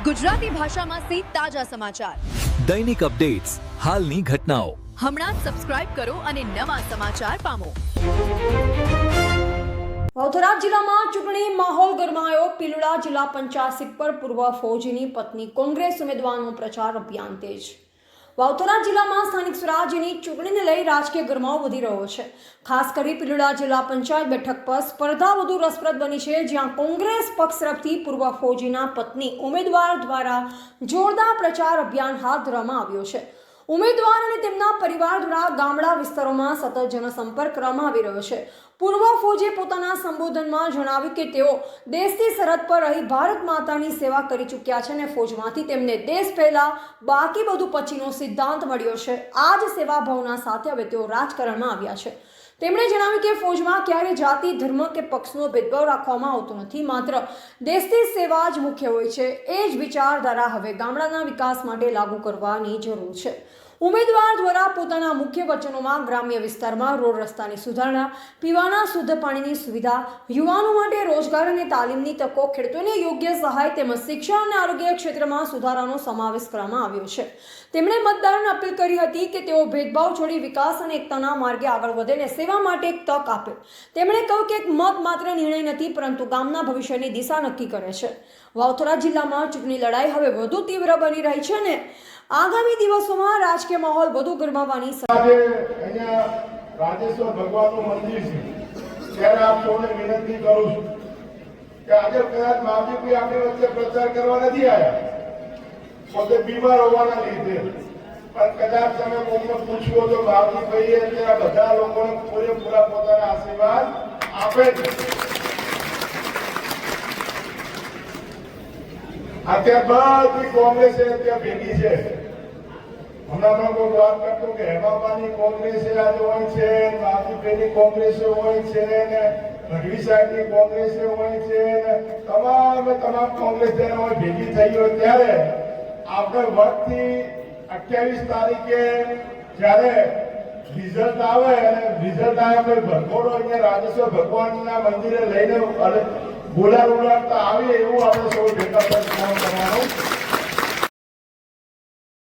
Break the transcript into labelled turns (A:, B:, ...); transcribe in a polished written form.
A: ગુજરાતી ભાષામાં સે તાજા સમાચાર,
B: દૈનિક અપડેટ્સ, હાલની ઘટનાઓ.
A: હમણાં જ સબસ્ક્રાઇબ કરો અને નવા સમાચાર પામો.
C: વાવથરા જિલ્લામાં ચૂંટણી માહોલ ગરમાયો. પિલોડા જિલ્લા પંચાયત સીટ પર પૂર્વ ફૌજીની પત્ની કોંગ્રેસ ઉમેદવારનો પ્રચાર અભિયાન તેજ. વાવથરા જિલ્લામાં સ્થાનિક સ્વરાજ્યની ચૂંટણીને લઈ રાજકીય ગરમાવો વધી રહ્યો છે. ખાસ કરી પિલોડા જિલ્લા પંચાયત બેઠક પર સ્પર્ધા વધુ રસપ્રદ બની છે, જ્યાં કોંગ્રેસ પક્ષ તરફથી પૂર્વ ફૌજીના પત્ની ઉમેદવાર દ્વારા જોરદાર પ્રચાર અભિયાન હાથ ધરવામાં આવ્યો છે. ઉમેદવાર અને તેમના પરિવાર દ્વારા ગામડા વિસ્તારોમાં સતત જનસંપર્ક કરવામાં આવી રહ્યો છે. પૂર્વ ફૌજીએ પોતાના સંબોધનમાં જણાવ્યું કે તેઓ દેશની સરહદ પર રહી ભારત માતાની સેવા કરી ચૂક્યા છે અને ફૌજમાંથી તેમને દેશ પહેલા બાકી બધું પછીનો સિદ્ધાંત મળ્યો છે. આ જ સેવા ભાવના સાથે હવે તેઓ રાજકારણમાં આવ્યા છે. તેમણે જણાવ્યું કે ફૌજમાં ક્યારે જાતિ, ધર્મ કે પક્ષનો ભેદભાવ રાખવામાં આવતો નથી, માત્ર દેશની સેવા જ મુખ્ય હોય છે. એ જ વિચારધારા હવે ગામડાના વિકાસ માટે લાગુ કરવાની જરૂર છે. ઉમેદવાર દ્વારા પોતાના મુખ્ય વચનોમાં ગ્રામ્ય વિસ્તારમાં રોડ રસ્તાની સુધારણા, પીવાના શુદ્ધ પાણીની સુવિધા, યુવાનો માટે રોજગાર અને તાલીમની તકો, ખેડૂતોને યોગ્ય સહાય તેમજ શિક્ષણ અને આરોગ્ય ક્ષેત્રમાં સુધારાનો સમાવેશ કરવામાં આવ્યો છે. તેમણે મતદારોને અપીલ કરી હતી કે તેઓ ભેદભાવ છોડી વિકાસ અને એકતાના માર્ગે આગળ વધે અને સેવા માટે એક તક આપે. તેમણે કહ્યું કે એક મત માત્ર નિર્ણય નથી, પરંતુ ગામના ભવિષ્યની દિશા નક્કી કરે છે. વાવથરા જિલ્લામાં ચૂંટણી લડાઈ હવે વધુ તીવ્ર બની રહી છે અને આગામી દિવસોમાં રાજકીય માહોલ વધુ ગરમાવાની
D: અહીંયા રાજેશ્વર ભગવાનનું મંદિર છે. ત્યારે આપ સૌને વિનંતી કરું છું કે આજે કદાચ માવજીભાઈ આપણી વચ્ચે પ્રચાર કરવા નથી આવ્યા, પોતે બીમાર હોવાના લીધે, પણ કદાચ તમે કોઈને પૂછવો તો માવજીભાઈએ અત્યારે બધા લોકોને પૂરેપૂરા પોતાના આશીર્વાદ આપે છે. અત્યારે બધી કોંગ્રેસ અત્યારે ભેગી છે. હમણાં કોઈ વાત કરતો કે હેમાબાની કોંગ્રેસે આજે હોય છે, માવજીભાઈની કોંગ્રેસે હોય છે, ને ગઢવી સાહેબની કોંગ્રેસે હોય છે, ને તમામ કોંગ્રેસ જયારે હોય ભેગી થઈ હોય ત્યારે આપણે વર્ષથી 28 તારીખે જ્યારે રિઝલ્ટ આવે અને રિઝલ્ટ આવે ભરઘોડો અહીંયા રાજેશ્વર ભગવાનના મંદિરે લઈને બોલાવતા આવીએ એવું આપણે સૌ ભેગા કરવાનું.